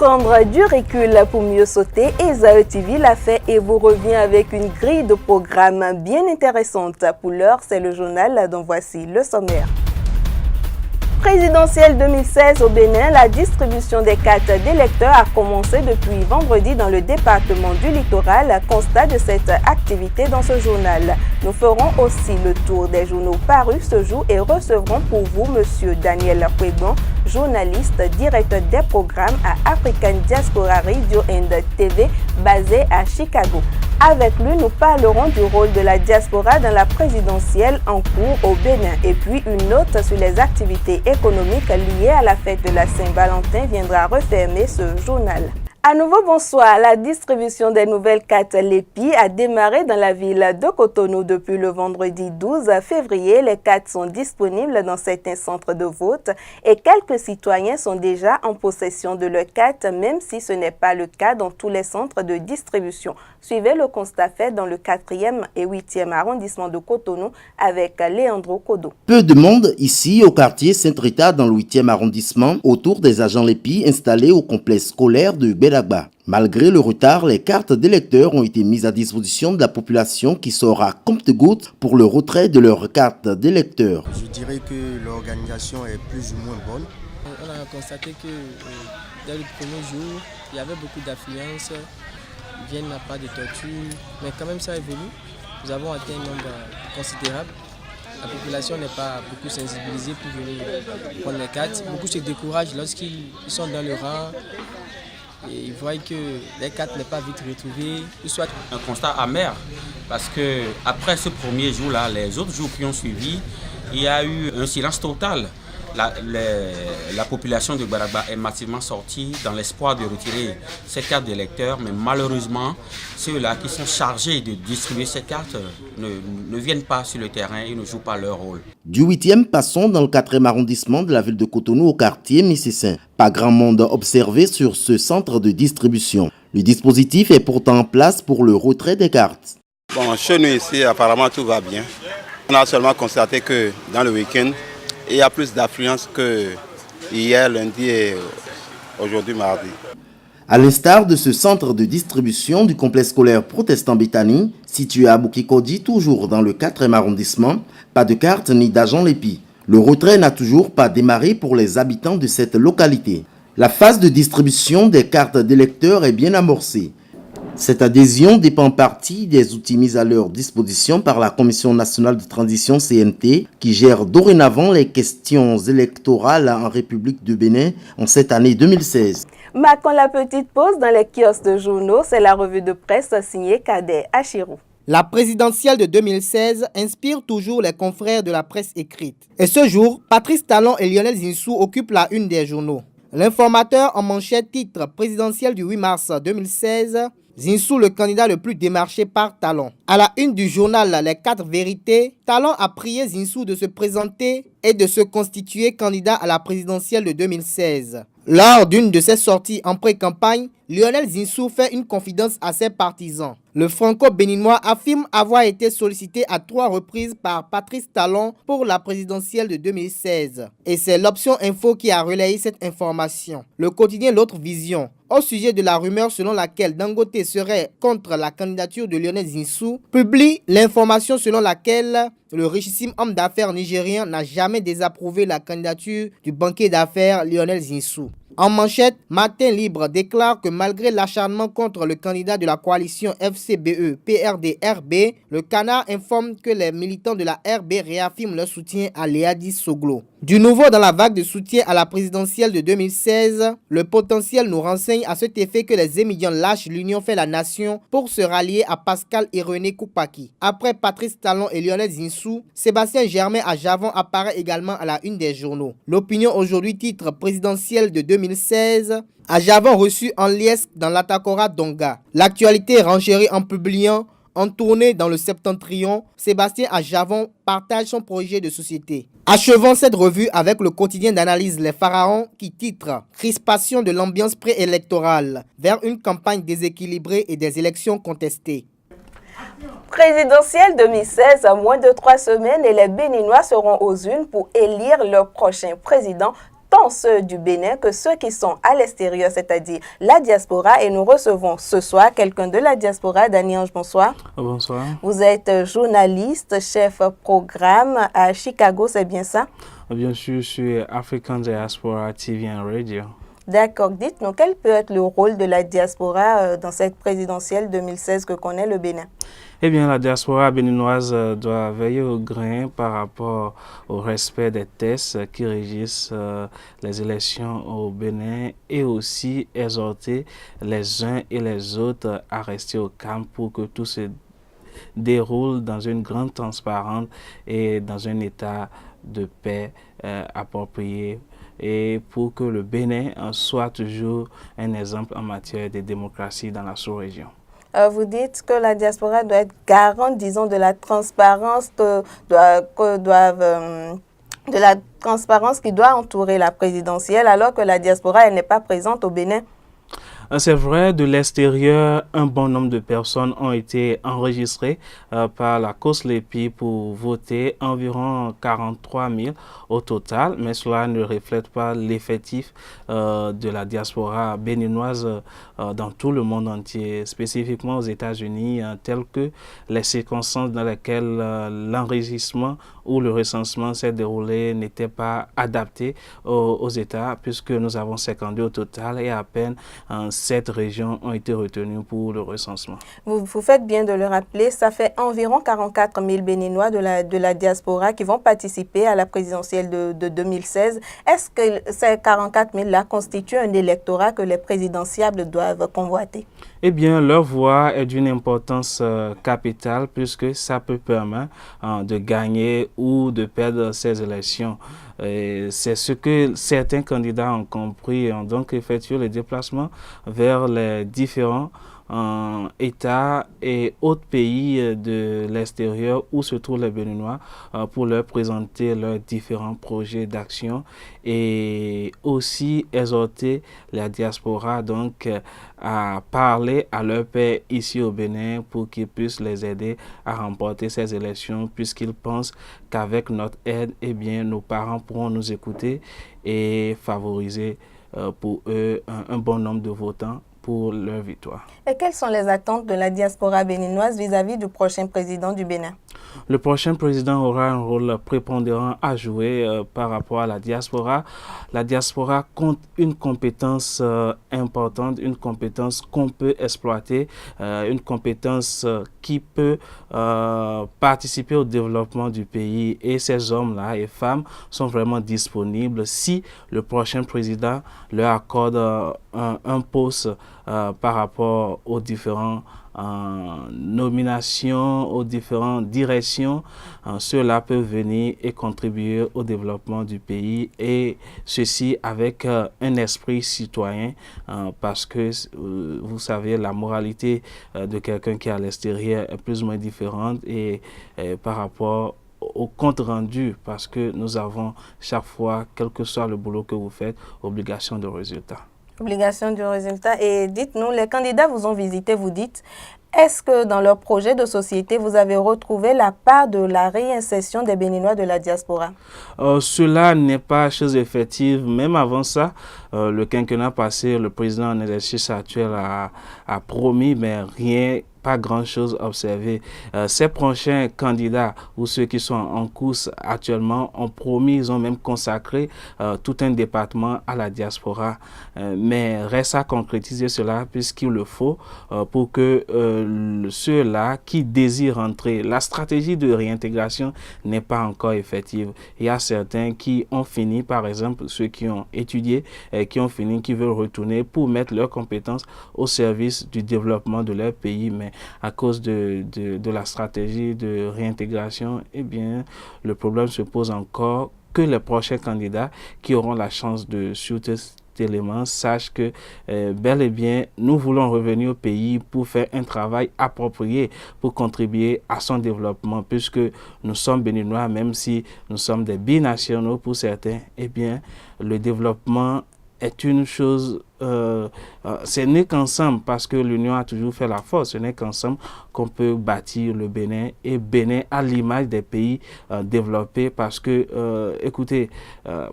Prendre du recul pour mieux sauter, Esaü TV l'a fait et vous revient avec une grille de programmes bien intéressante. Pour l'heure, c'est le journal dont voici le sommaire. Présidentielle 2016 au Bénin, la distribution des cartes d'électeurs a commencé depuis vendredi dans le département du littoral. Constat de cette activité dans ce journal. Nous ferons aussi le tour des journaux parus ce jour et recevrons pour vous M. Daniel Kwegon, journaliste, directeur des programmes à African Diaspora Radio and TV basé à Chicago. Avec lui, nous parlerons du rôle de la diaspora dans la présidentielle en cours au Bénin. Et puis une note sur les activités économiques liées à la fête de la Saint-Valentin viendra refermer ce journal. À nouveau, bonsoir. La distribution des nouvelles cartes LEPI a démarré dans la ville de Cotonou depuis le vendredi 12 février. Les cartes sont disponibles dans certains centres de vote et quelques citoyens sont déjà en possession de leurs cartes, même si ce n'est pas le cas dans tous les centres de distribution. Suivez le constat fait dans le 4e et 8e arrondissement de Cotonou avec Leandro Kodo. Peu de monde ici au quartier Saint-Rita dans le 8e arrondissement autour des agents LEPI installés au complexe scolaire de Bédagba. Malgré le retard, les cartes d'électeurs ont été mises à disposition de la population qui sera à compte-gouttes pour le retrait de leurs cartes d'électeurs. Je dirais que l'organisation est plus ou moins bonne. On a constaté que dès le premier jour, il y avait beaucoup d'affluence. Ils viennent à pas de torture, mais quand même ça évolue. Nous avons atteint un nombre considérable. La population n'est pas beaucoup sensibilisée pour venir prendre les cartes. Beaucoup se découragent lorsqu'ils sont dans le rang et ils voient que les cartes n'est pas vite retrouvées. Soit un constat amer parce que après ce premier jour-là, les autres jours qui ont suivi, il y a eu un silence total. La population de Bédagba est massivement sortie dans l'espoir de retirer ces cartes d'électeurs, mais malheureusement, ceux-là qui sont chargés de distribuer ces cartes ne viennent pas sur le terrain et ne jouent pas leur rôle. Du 8e, passons dans le 4e arrondissement de la ville de Cotonou au quartier Mississin. Pas grand monde observé sur ce centre de distribution. Le dispositif est pourtant en place pour le retrait des cartes. Bon, chez nous ici, apparemment tout va bien. On a seulement constaté que dans le week-end, il y a plus d'affluence que hier, lundi et aujourd'hui, mardi. À l'instar de ce centre de distribution du complexe scolaire protestant Béthanie, situé à Boukikodi, toujours dans le 4e arrondissement, pas de carte ni d'agent LEPI. Le retrait n'a toujours pas démarré pour les habitants de cette localité. La phase de distribution des cartes d'électeurs est bien amorcée. Cette adhésion dépend en partie des outils mis à leur disposition par la Commission nationale de transition CNT qui gère dorénavant les questions électorales en République du Bénin en cette année 2016. Marquons la petite pause dans les kiosques de journaux, c'est la revue de presse signée Kader Achirou. La présidentielle de 2016 inspire toujours les confrères de la presse écrite. Et ce jour, Patrice Talon et Lionel Zinsou occupent la une des journaux. L'informateur en manchette titre présidentielle du 8 mars 2016, Zinsou le candidat le plus démarché par Talon. À la une du journal Les 4 vérités, Talon a prié Zinsou de se présenter et de se constituer candidat à la présidentielle de 2016. Lors d'une de ses sorties en pré-campagne, Lionel Zinsou fait une confidence à ses partisans. Le franco-béninois affirme avoir été sollicité à 3 reprises par Patrice Talon pour la présidentielle de 2016. Et c'est l'option info qui a relayé cette information. Le quotidien L'Autre Vision, au sujet de la rumeur selon laquelle Dangote serait contre la candidature de Lionel Zinsou, publie l'information selon laquelle le richissime homme d'affaires nigérien n'a jamais désapprouvé la candidature du banquier d'affaires Lionel Zinsou. En manchette, Matin Libre déclare que malgré l'acharnement contre le candidat de la coalition FCBE-PRD-RB, le Canard informe que les militants de la RB réaffirment leur soutien à Léadi Soglo. Du nouveau dans la vague de soutien à la présidentielle de 2016, le potentiel nous renseigne à cet effet que les émigrants lâchent l'Union fait la nation pour se rallier à Pascal et René Koupaki. Après Patrice Talon et Lionel Zinsou, Sébastien Germain à Javon apparaît également à la une des journaux. L'Opinion aujourd'hui titre présidentielle de 2016, à Javon reçu en liesse dans l'Atakora Donga. L'actualité renchérit en publiant en tournée dans le Septentrion, Sébastien à Javon partage son projet de société. Achevons cette revue avec le quotidien d'analyse Les Pharaons qui titre « Crispation de l'ambiance préélectorale vers une campagne déséquilibrée et des élections contestées ». Présidentielle 2016, à moins de 3 semaines et les Béninois seront aux urnes pour élire leur prochain président. tant ceux du Bénin que ceux qui sont à l'extérieur, c'est-à-dire la diaspora. Et nous recevons ce soir quelqu'un de la diaspora. Dany Ange, bonsoir. Bonsoir. Vous êtes journaliste, chef programme à Chicago, c'est bien ça? Bien sûr, je suis African Diaspora TV and Radio. D'accord. Dites-nous, quel peut être le rôle de la diaspora dans cette présidentielle 2016 que connaît le Bénin? Eh bien, la diaspora béninoise doit veiller au grain par rapport au respect des textes qui régissent les élections au Bénin et aussi exhorter les uns et les autres à rester au calme pour que tout se déroule dans une grande transparence et dans un état de paix approprié, et pour que le Bénin soit toujours un exemple en matière de démocratie dans la sous-région. Vous dites que la diaspora doit être garante, disons, de la transparence de la transparence qui doit entourer la présidentielle, alors que la diaspora elle n'est pas présente au Bénin. C'est vrai, de l'extérieur, un bon nombre de personnes ont été enregistrées par la COSLEPI pour voter, environ 43 000 au total, mais cela ne reflète pas l'effectif de la diaspora béninoise dans tout le monde entier, spécifiquement aux États-Unis, telles que les circonstances dans lesquelles l'enregistrement ou le recensement s'est déroulé n'étaient pas adaptés aux États, puisque nous avons 52 au total et à peine 7 régions ont été retenues pour le recensement. Vous faites bien de le rappeler, ça fait environ 44 000 Béninois de la diaspora qui vont participer à la présidentielle de 2016. Est-ce que ces 44 000-là constituent un électorat que les présidentiables doivent convoiter? Eh bien, leur voix est d'une importance capitale puisque ça peut permettre de gagner ou de perdre ces élections. C'est ce que certains candidats ont compris et ont donc effectué le déplacement vers les différents États et autres pays de l'extérieur où se trouvent les Béninois pour leur présenter leurs différents projets d'action et aussi exhorter la diaspora donc à parler à leur père ici au Bénin pour qu'ils puissent les aider à remporter ces élections puisqu'ils pensent qu'avec notre aide, eh bien, nos parents pourront nous écouter et favoriser pour eux un bon nombre de votants pour leur victoire. Et quelles sont les attentes de la diaspora béninoise vis-à-vis du prochain président du Bénin? Le prochain président aura un rôle prépondérant à jouer par rapport à la diaspora. La diaspora compte une compétence importante, une compétence qu'on peut exploiter, une compétence qui peut participer au développement du pays. Et ces hommes-là et femmes sont vraiment disponibles si le prochain président leur accorde un poste par rapport aux différents nominations, aux différentes directions. Ceux-là peuvent venir et contribuer au développement du pays et ceci avec un esprit citoyen parce que vous savez la moralité de quelqu'un qui est à l'extérieur est plus ou moins différente et par rapport au compte rendu parce que nous avons chaque fois, quel que soit le boulot que vous faites, obligation de résultat. Obligation du résultat. Et dites-nous, les candidats vous ont visité, vous dites, est-ce que dans leur projet de société, vous avez retrouvé la part de la réinsertion des Béninois de la diaspora? Cela n'est pas chose effective. Même avant ça, le quinquennat passé, le président en exercice actuel a promis, mais rien, pas grand-chose observé. Ces prochains candidats ou ceux qui sont en course actuellement ont promis, ils ont même consacré tout un département à la diaspora. Mais reste à concrétiser cela puisqu'il le faut pour que ceux-là qui désirent entrer, la stratégie de réintégration n'est pas encore effective. Il y a certains qui ont fini, par exemple, ceux qui ont étudié, qui ont fini, qui veulent retourner pour mettre leurs compétences au service du développement de leur pays, mais à cause de la stratégie de réintégration, eh bien, le problème se pose encore que les prochains candidats qui auront la chance de suivre cet élément sachent que bel et bien, nous voulons revenir au pays pour faire un travail approprié pour contribuer à son développement, puisque nous sommes béninois, même si nous sommes des binationaux pour certains, eh bien, le développement est une chose, ce n'est qu'ensemble, parce que l'union a toujours fait la force, ce n'est qu'ensemble qu'on peut bâtir le Bénin, et Bénin à l'image des pays développés, parce que, écoutez,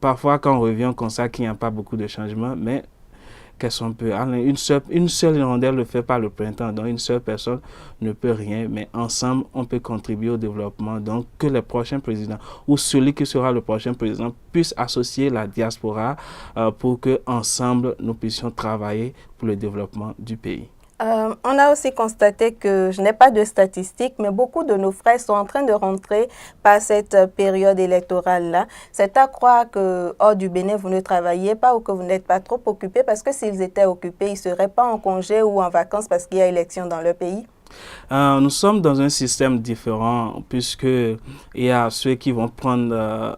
parfois quand on revient, on constate qu'il n'y a pas beaucoup de changements, mais qu'est-ce qu'on peut, une seule hirondelle ne fait pas le printemps, donc une seule personne ne peut rien, mais ensemble on peut contribuer au développement. Donc que les prochains présidents ou celui qui sera le prochain président puisse associer la diaspora pour que ensemble nous puissions travailler pour le développement du pays. On a aussi constaté que, je n'ai pas de statistiques, mais beaucoup de nos frères sont en train de rentrer par cette période électorale-là. C'est à croire que hors du Bénin, vous ne travaillez pas ou que vous n'êtes pas trop occupés, parce que s'ils étaient occupés, ils ne seraient pas en congé ou en vacances parce qu'il y a élection dans le pays. Nous sommes dans un système différent, puisqu'il y a ceux qui vont prendre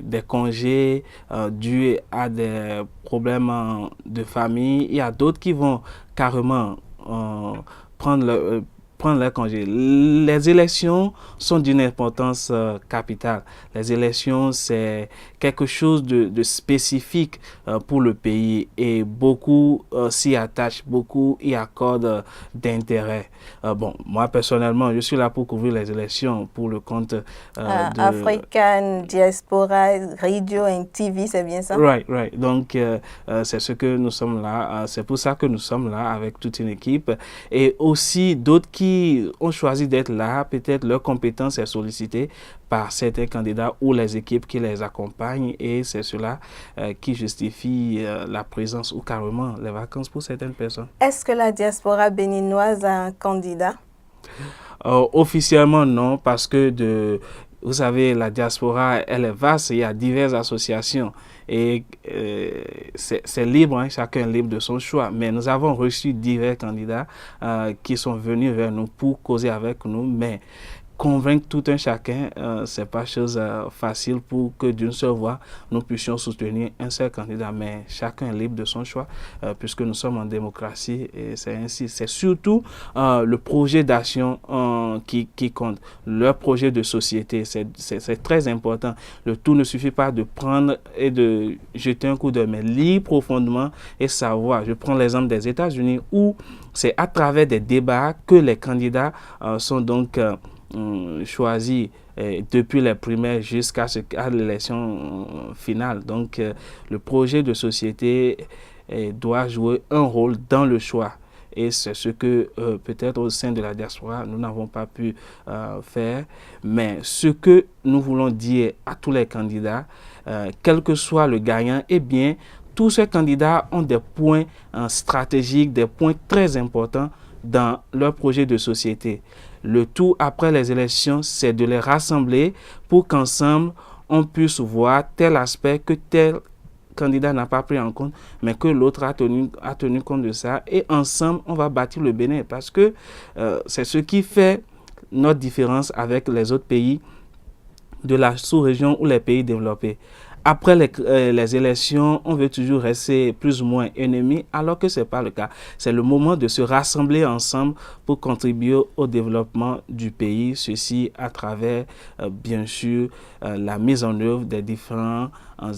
des congés dus à des problèmes de famille. Il y a d'autres qui vont carrément prendre leurs congés. Les élections sont d'une importance capitale. Les élections, c'est quelque chose de spécifique pour le pays, et beaucoup s'y attachent, beaucoup y accordent d'intérêt. Bon, moi personnellement, je suis là pour couvrir les élections pour le compte de African Diaspora Radio and TV, c'est bien ça? Right. Donc, c'est ce que nous sommes là. C'est pour ça que nous sommes là avec toute une équipe. Et aussi, d'autres qui ont choisi d'être là, peut-être leur compétence est sollicitée par certains candidats ou les équipes qui les accompagnent, et c'est cela qui justifie la présence ou carrément les vacances pour certaines personnes. Est-ce que la diaspora béninoise a un candidat? Officiellement non, parce que vous savez, la diaspora, elle est vaste, il y a diverses associations et c'est libre, hein, chacun est libre de son choix. Mais nous avons reçu divers candidats qui sont venus vers nous pour causer avec nous, mais convaincre tout un chacun, c'est pas chose facile pour que d'une seule voix, nous puissions soutenir un seul candidat. Mais chacun est libre de son choix, puisque nous sommes en démocratie, et c'est ainsi. C'est surtout le projet d'action qui compte, leur projet de société. C'est très important. Le tout ne suffit pas de prendre et de jeter un coup d'œil, mais lire profondément et savoir. Je prends l'exemple des États-Unis, où c'est à travers des débats que les candidats sont donc choisis depuis les primaires jusqu'à l'élection finale. Donc, le projet de société doit jouer un rôle dans le choix. Et c'est ce que peut-être au sein de la diaspora, nous n'avons pas pu faire. Mais ce que nous voulons dire à tous les candidats, quel que soit le gagnant, eh bien, tous ces candidats ont des points stratégiques, des points très importants dans leur projet de société. Le tout après les élections, c'est de les rassembler pour qu'ensemble, on puisse voir tel aspect que tel candidat n'a pas pris en compte, mais que l'autre a tenu compte de ça. Et ensemble, on va bâtir le Bénin, parce que c'est ce qui fait notre différence avec les autres pays de la sous-région ou les pays développés. Après les élections, on veut toujours rester plus ou moins ennemis, alors que ce n'est pas le cas. C'est le moment de se rassembler ensemble pour contribuer au développement du pays. Ceci à travers, bien sûr, la mise en œuvre des différents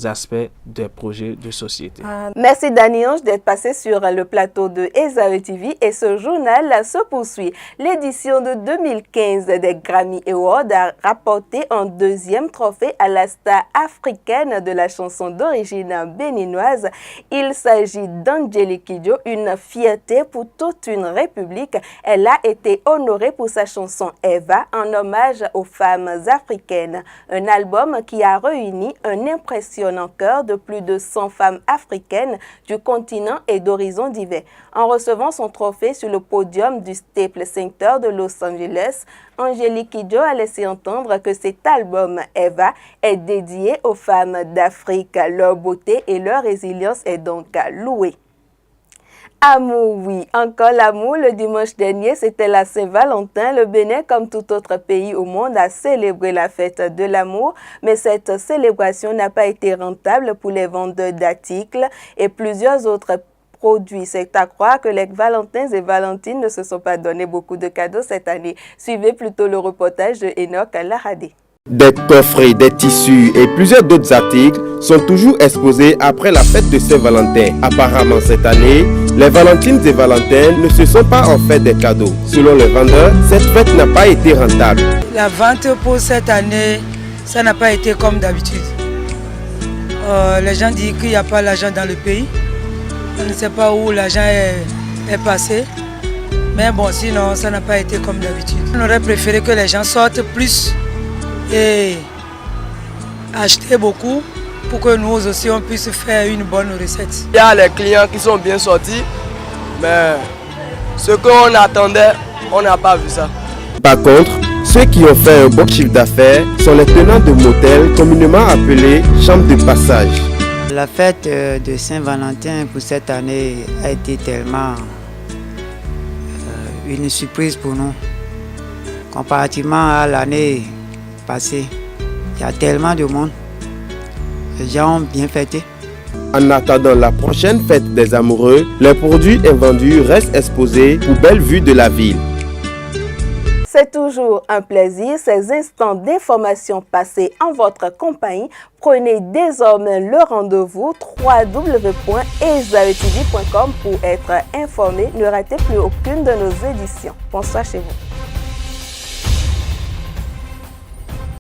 aspects des projets de société. Merci Dani Ange d'être passé sur le plateau de Esaü TV, et ce journal se poursuit. L'édition de 2015 des Grammy Awards a rapporté un deuxième trophée à la star africaine de la chanson d'origine béninoise. Il s'agit d'Angélique Kidjo, une fierté pour toute une république. Elle a été honorée pour sa chanson Eva, en hommage aux femmes africaines. Un album qui a réuni un impressionnant chœur de plus de 100 femmes africaines du continent et d'horizons divers. En recevant son trophée sur le podium du Staples Center de Los Angeles, Angélique Kidjo a laissé entendre que cet album Eva est dédié aux femmes d'Afrique. Leur beauté et leur résilience est donc louée. Amour, oui, encore l'amour. Le dimanche dernier, c'était la Saint-Valentin. Le Bénin, comme tout autre pays au monde, a célébré la fête de l'amour. Mais cette célébration n'a pas été rentable pour les vendeurs d'articles et plusieurs autres produits. C'est à croire que les Valentins et Valentines ne se sont pas donné beaucoup de cadeaux cette année. Suivez plutôt le reportage de Enoch Laradé. Des coffrets, des tissus et plusieurs d'autres articles sont toujours exposés après la fête de Saint-Valentin. Apparemment cette année, les Valentines et Valentins ne se sont pas offert des cadeaux. Selon les vendeurs, cette fête n'a pas été rentable. La vente pour cette année, ça n'a pas été comme d'habitude. Les gens disent qu'il n'y a pas l'argent dans le pays. On ne sait pas où l'argent est passé. Mais bon, sinon, ça n'a pas été comme d'habitude. On aurait préféré que les gens sortent plus et acheter beaucoup pour que nous aussi on puisse faire une bonne recette. Il y a les clients qui sont bien sortis, mais ce qu'on attendait, on n'a pas vu ça. Par contre, ceux qui ont fait un bon chiffre d'affaires sont les tenants de motels communément appelés chambres de passage. La fête de Saint-Valentin pour cette année a été tellement une surprise pour nous. Comparativement à l'année passée, il y a tellement de monde. Les gens ont bien fêté. En attendant la prochaine fête des amoureux, les produits invendus restent exposés pour belle vue de la ville. C'est toujours un plaisir, ces instants d'information passés en votre compagnie. Prenez désormais le rendez-vous www.ezaetv.com pour être informé. Ne ratez plus aucune de nos éditions. Bonsoir chez vous.